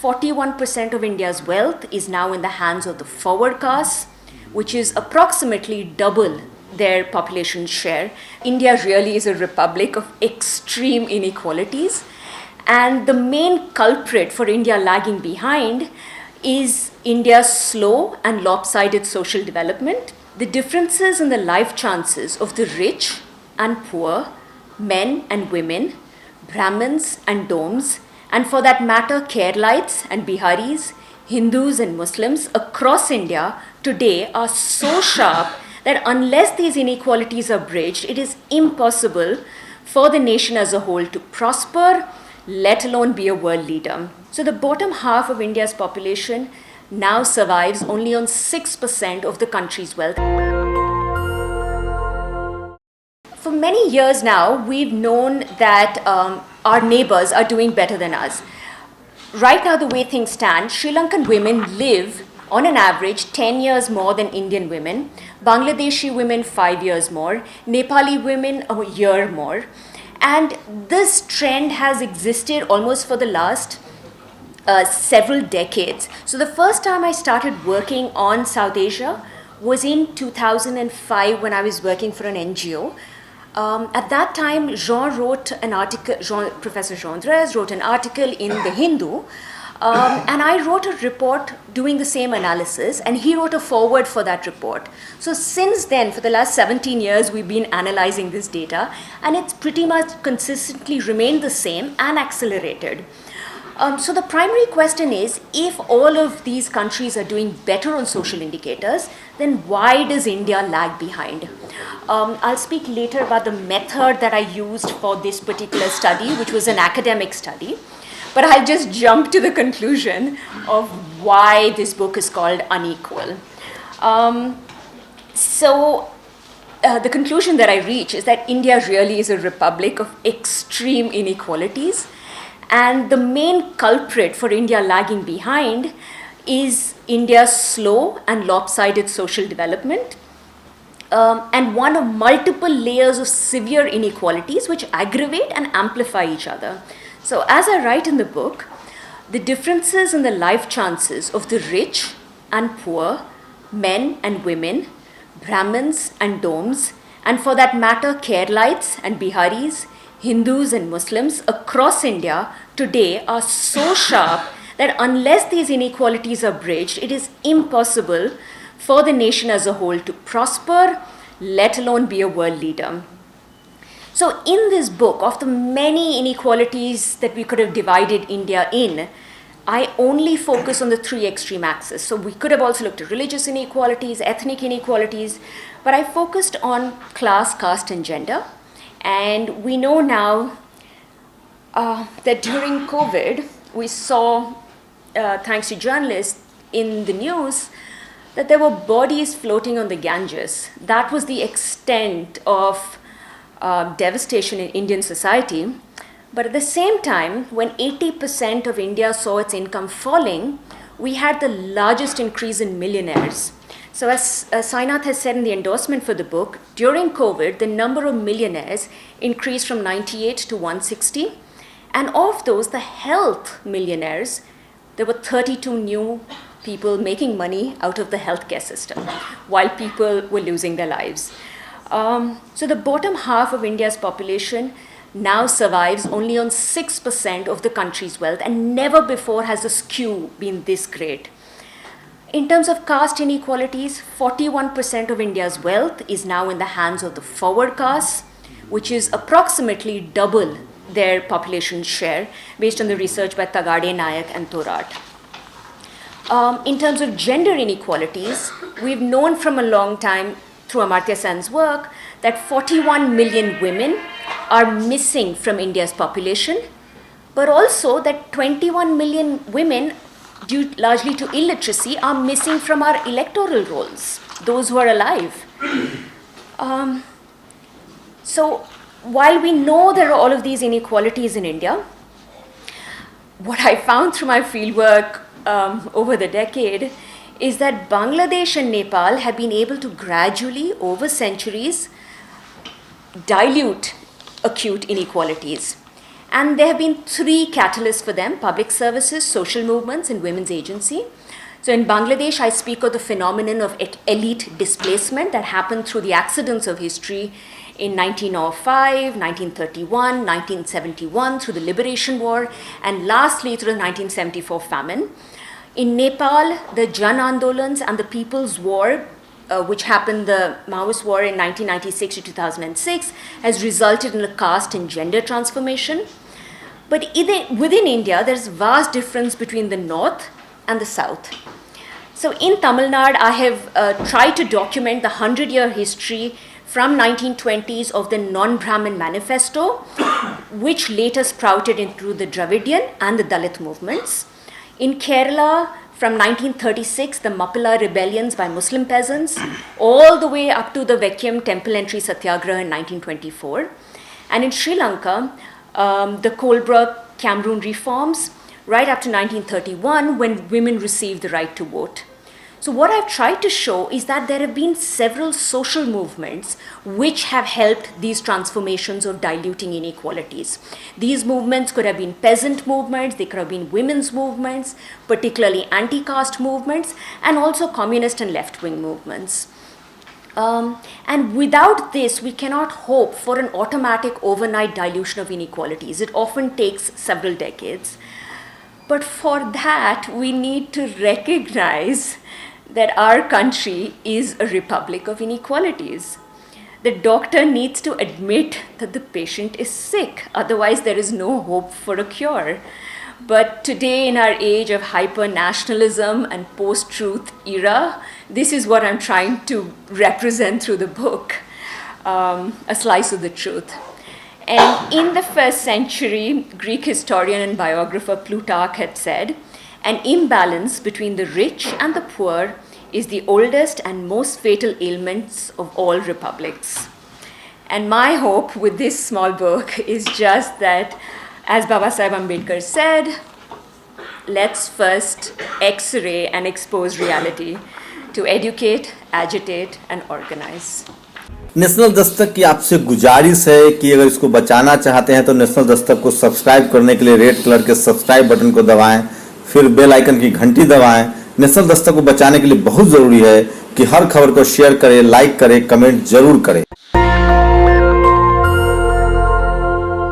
41% of India's wealth is now in the hands of the forward castes, which is approximately double their population share. India really is a republic of extreme inequalities. And the main culprit for India lagging behind is India's slow and lopsided social development. The differences in the life chances of the rich and poor, men and women, Brahmins and Doms, and for that matter, Keralites and Biharis, Hindus and Muslims across India today are so sharp that unless these inequalities are bridged, it is impossible for the nation as a whole to prosper, let alone be a world leader. So the bottom half of India's population now survives only on 6% of the country's wealth. For many years now, we've known that our neighbors are doing better than us. Right now, the way things stand, Sri Lankan women live on an average 10 years more than Indian women, Bangladeshi women 5 years more, Nepali women a year more. And this trend has existed almost for the last several decades. So the first time I started working on South Asia was in 2005 when I was working for an NGO. At that time, Professor Jean Drèze wrote an article in The Hindu, and I wrote a report doing the same analysis, and he wrote a foreword for that report. So since then, for the last 17 years, we've been analyzing this data, and it's pretty much consistently remained the same and accelerated. So the primary question is, if all of these countries are doing better on social indicators, then why does India lag behind? I'll speak later about the method that I used for this particular study, which was an academic study. But I'll just jump to the conclusion of why this book is called Unequal. The conclusion that I reach is that India really is a republic of extreme inequalities. And the main culprit for India lagging behind is India's slow and lopsided social development, and one of multiple layers of severe inequalities which aggravate and amplify each other. So as I write in the book, the differences in the life chances of the rich and poor, men and women, Brahmins and Doms, and for that matter, Keralites and Biharis, Hindus and Muslims across India today are so sharp that unless these inequalities are bridged, it is impossible for the nation as a whole to prosper, let alone be a world leader. So in this book, of the many inequalities that we could have divided India in, I only focus on the three extreme axes. So we could have also looked at religious inequalities, ethnic inequalities, but I focused on class, caste, and gender. And we know now that during COVID, we saw, thanks to journalists in the news, that there were bodies floating on the Ganges. That was the extent of devastation in Indian society. But at the same time, when 80% of India saw its income falling, we had the largest increase in millionaires. So as Sainath has said in the endorsement for the book, during COVID, the number of millionaires increased from 98 to 160. And of those, the health millionaires, there were 32 new people making money out of the healthcare system, while people were losing their lives. So the bottom half of India's population now survives only on 6% of the country's wealth, and never before has the skew been this great. In terms of caste inequalities, 41% of India's wealth is now in the hands of the forward castes, which is approximately double their population share, based on the research by Tagade, Nayak, and Thorat. In terms of gender inequalities, we've known from a long time through Amartya Sen's work that 41 million women are missing from India's population, but also that 21 million women, due largely to illiteracy, are missing from our electoral rolls, those who are alive. So while we know there are all of these inequalities in India, what I found through my fieldwork over the decade is that Bangladesh and Nepal have been able to gradually, over centuries, dilute acute inequalities. And there have been three catalysts for them: public services, social movements, and women's agency. So in Bangladesh, I speak of the phenomenon of elite displacement that happened through the accidents of history in 1905, 1931, 1971, through the Liberation War, and lastly through the 1974 famine. In Nepal, the Jan Andolans and the People's War, which happened, the Maoist War in 1996 to 2006, has resulted in a caste and gender transformation. But within India, there's vast difference between the north and the south. So in Tamil Nadu, I have tried to document the 100-year history from 1920s of the non-Brahmin manifesto, which later sprouted into the Dravidian and the Dalit movements. In Kerala, from 1936, the Mappila rebellions by Muslim peasants, all the way up to the Vekkam temple entry satyagraha in 1924. And in Sri Lanka, the Colebrook Cameroon reforms, right up to 1931, when women received the right to vote. So what I've tried to show is that there have been several social movements which have helped these transformations of diluting inequalities. These movements could have been peasant movements, they could have been women's movements, particularly anti-caste movements, and also communist and left-wing movements. And without this, we cannot hope for an automatic overnight dilution of inequalities. It often takes several decades. But for that, we need to recognize that our country is a republic of inequalities. The doctor needs to admit that the patient is sick, otherwise there is no hope for a cure. But today, in our age of hyper-nationalism and post-truth era, this is what I'm trying to represent through the book, a slice of the truth. And in the first century, Greek historian and biographer Plutarch had said, an imbalance between the rich and the poor is the oldest and most fatal ailments of all republics. And my hope with this small book is just that, as Babasaheb Ambedkar said, let's first X-ray and expose reality to educate, agitate, and organize. National Dastak की आपसे गुजारिश है कि अगर इसको बचाना चाहते हैं तो नेशनल दस्तक को सब्सक्राइब करने के लिए रेड कलर के सब्सक्राइब बटन को दबाएं, फिर बेल आइकन की घंटी दबाएं। नेशनल दस्तक को बचाने के लिए बहुत ज़रूरी है कि हर खबर को शेयर करें, लाइक करें, कमेंट जरूर करें।